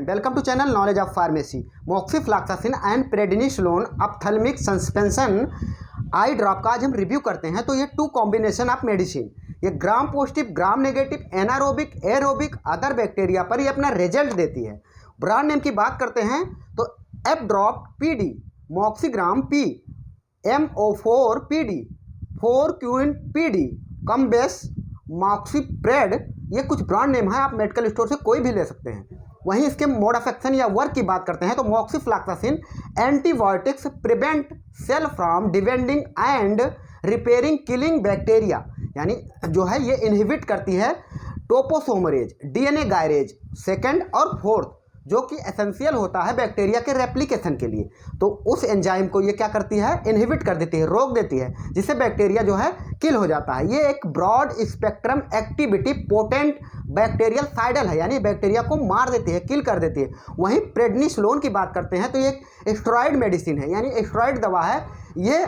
Welcome to channel knowledge of pharmacy. Moxifloxacin and prednisolone ophthalmic suspension eye drop का आज हम review करते हैं। तो ये टू कॉम्बिनेशन ऑफ मेडिसिन, ये gram positive gram negative anaerobic aerobic other bacteria पर ये अपना रिजल्ट देती है। ब्रांड नेम की बात करते हैं तो F drop PD, Moxigram P, MO4 PD, 4 Quin PD, कमबेस, मॉक्सीप्रेड, ये कुछ ब्रांड नेम है, आप मेडिकल स्टोर से कोई भी ले सकते हैं। वहीं इसके मोड ऑफ एक्शन या वर्क की बात करते हैं तो moxifloxacin antibiotics prevent cell from dividing and repairing killing bacteria, यानी जो है ये इनहिबिट करती है टोपोसोमरेज, DNA गायरेज सेकंड और फोर्थ, जो कि एसेंशियल होता है बैक्टीरिया के रेप्लिकेशन के लिए। तो उस एंजाइम को ये क्या करती है, इनहिबिट कर देती है, रोक देती है, जिससे बैक्टीरिया जो है किल हो जाता है। ये एक broad spectrum activity potent bactericidal है, यानी बैक्टीरिया को मार देती है, किल कर देती है। वहीं प्रेडनिसोलोन की बात करते हैं तो ये एक स्टेरॉइड मेडिसिन है, यानी स्टेरॉइड दवा है। ये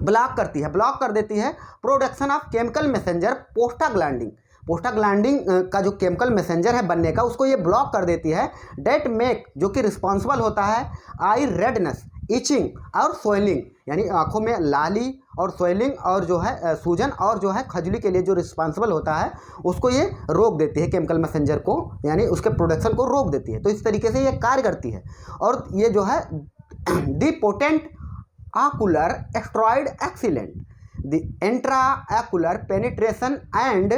ब्लॉक करती है, ब्लॉक कर देती है प्रोडक्शन ऑफ केमिकल मैसेंजर पोस्टाग्लैंडिन। पोस्टाग्लैंडिन का जो केमिकल मैसेंजर है बनने का, उसको ये ब्लॉक कर देती है। डेट मेक, जो कि रिस्पॉन्सिबल होता है आई रेडनेस, इचिंग और सोइलिंग, यानी आंखों में लाली और सोइलिंग और जो है सूजन और जो है खजुली के लिए जो रिस्पॉन्सिबल होता है, उसको ये रोक देती है, केमिकल मैसेंजर को, यानी उसके प्रोडक्शन को रोक देती है। तो इस तरीके से ये कार्य करती है। और ये जो है the potent ocular steroid excellent, the intra ocular penetration and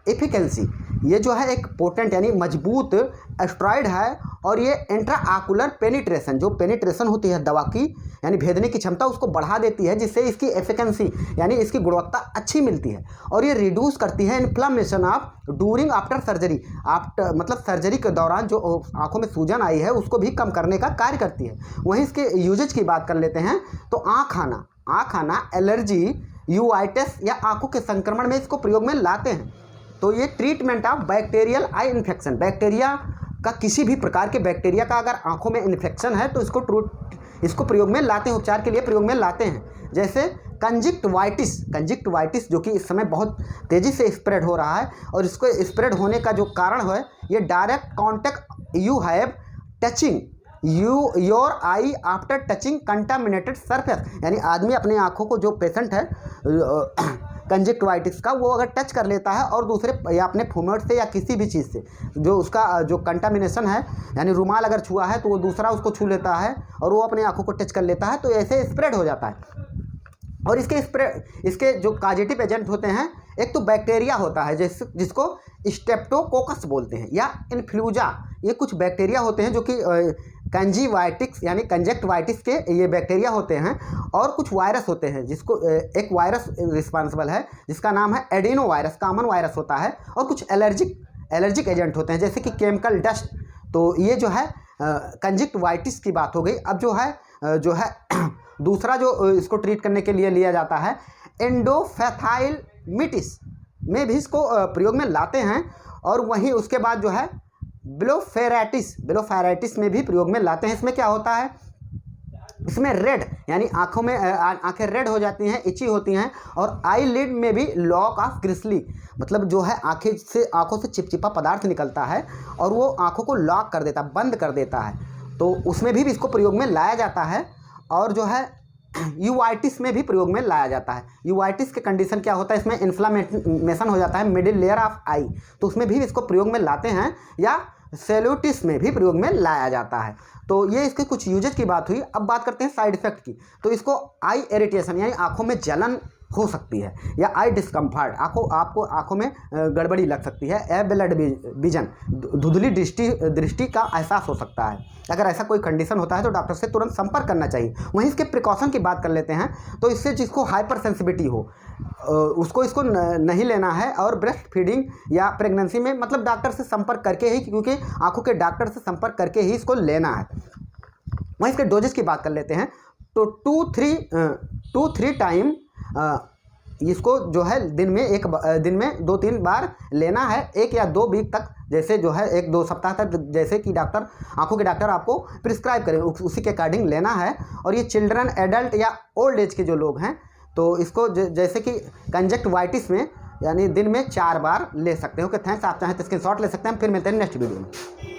efficacy, ये जो है एक पोटेंट यानी मजबूत स्टेरॉइड है। और ये इंट्रा आकुलर पेनिट्रेशन, जो पेनिट्रेशन होती है दवा की, यानी भेदने की क्षमता, उसको बढ़ा देती है, जिससे इसकी एफिकेंसी यानी इसकी गुणवत्ता अच्छी मिलती है। और ये रिड्यूस करती है inflammation of during after surgery, after मतलब सर्जरी के दौरान जो आंखों में सूजन आई है उसको भी कम करने का कार्य करती है। वहीं इसके यूजेज की बात कर लेते हैं तो आँख आना, एलर्जी, यूआइटिस या आंखों के संक्रमण में इसको प्रयोग में लाते हैं। तो ये treatment of bacterial eye infection, bacteria का किसी भी प्रकार के बैक्टीरिया का अगर आंखों में इन्फेक्शन है तो इसको प्रयोग में लाते हैं, उपचार के लिए प्रयोग में लाते हैं। जैसे कंजक्टिवाइटिस जो कि इस समय बहुत तेज़ी से स्प्रेड हो रहा है, और इसको स्प्रेड होने का जो कारण है, ये direct contact you have touching your I after touching contaminated surface, यानी आदमी अपने आँखों को, जो पेशेंट है कंजक्टिवाइटिस का, वो अगर टच कर लेता है और दूसरे या अपने फुमेट से या किसी भी चीज़ से जो उसका जो कंटामिनेशन है, यानी रुमाल अगर छुआ है तो वो दूसरा उसको छू लेता है और वो अपने आँखों को टच कर लेता है, तो ऐसे स्प्रेड हो जाता है। और इसके जो काजेटिव एजेंट होते हैं, एक तो बैक्टीरिया होता है जिसको स्टेप्टोकोकस बोलते हैं, या इन्फ्लूजा, ये कुछ बैक्टीरिया होते हैं जो कि कंजीवाइटिक्स यानी कंजक्टिवाइटिस के ये बैक्टीरिया होते हैं। और कुछ वायरस होते हैं, जिसको एक वायरस रिस्पॉन्सिबल है जिसका नाम है एडिनो वायरस, कॉमन वायरस होता है। और कुछ एलर्जिक एजेंट होते हैं जैसे कि केमिकल डस्ट। तो ये जो है कंजक्टिवाइटिस की बात हो गई। अब जो है दूसरा जो इसको ट्रीट करने के लिए लिया जाता है, एंडोफेथाइलमिटिस में भी इसको प्रयोग में लाते हैं। और वहीं उसके बाद जो है ब्लोफेराइटिस में भी प्रयोग में लाते हैं। इसमें क्या होता है, इसमें रेड यानी आंखें रेड हो जाती हैं, इची होती हैं। और आई लिड में भी लॉक ऑफ ग्रिसली, मतलब जो है आंखों से चिपचिपा पदार्थ निकलता है और वो आंखों को लॉक कर देता है, बंद कर देता है। तो उसमें भी इसको प्रयोग में लाया जाता है। और जो है यूआइटिस में भी प्रयोग में लाया जाता है। यूआइटिस के कंडीशन क्या होता है, इसमें इन्फ्लामेशन हो जाता है मिडिल लेयर ऑफ आई, तो उसमें भी इसको प्रयोग में लाते हैं। या सेल्यूटिस में भी प्रयोग में लाया जाता है। तो ये इसके कुछ यूजेज की बात हुई। अब बात करते हैं साइड इफेक्ट की। तो इसको आई इरिटेशन यानी आंखों में जलन हो सकती है, या आई डिस्कम्फर्ट, आपको आंखों में गड़बड़ी लग सकती है, ए ब्लड विजन, धुंधली दृष्टि का एहसास हो सकता है। अगर ऐसा कोई कंडीशन होता है तो डॉक्टर से तुरंत संपर्क करना चाहिए। वहीं इसके प्रिकॉशन की बात कर लेते हैं तो इससे जिसको हाइपर सेंसिटिविटी हो इसको नहीं लेना है। और ब्रेस्ट फीडिंग या प्रेगनेंसी में मतलब डॉक्टर से संपर्क करके ही, क्योंकि आंखों के डॉक्टर से संपर्क करके ही इसको लेना है। वहीं इसके डोजेज की बात कर लेते हैं तो 2-3 टाइम इसको जो है दिन में 2-3 बार लेना है, 1 या 2 वीक तक, जैसे जो है 1-2 सप्ताह तक, जैसे कि आंखों के डॉक्टर आपको प्रिस्क्राइब करें उसी के अकॉर्डिंग लेना है। और ये चिल्ड्रन, एडल्ट या ओल्ड एज के जो लोग हैं तो इसको जैसे कि कंजक्टिवाइटिस में यानी दिन में 4 बार ले सकते हो। कि थैंक्स, आप चाहें तो स्क्रीनशॉट ले सकते हैं। फिर मिलते हैं नेक्स्ट वीडियो में।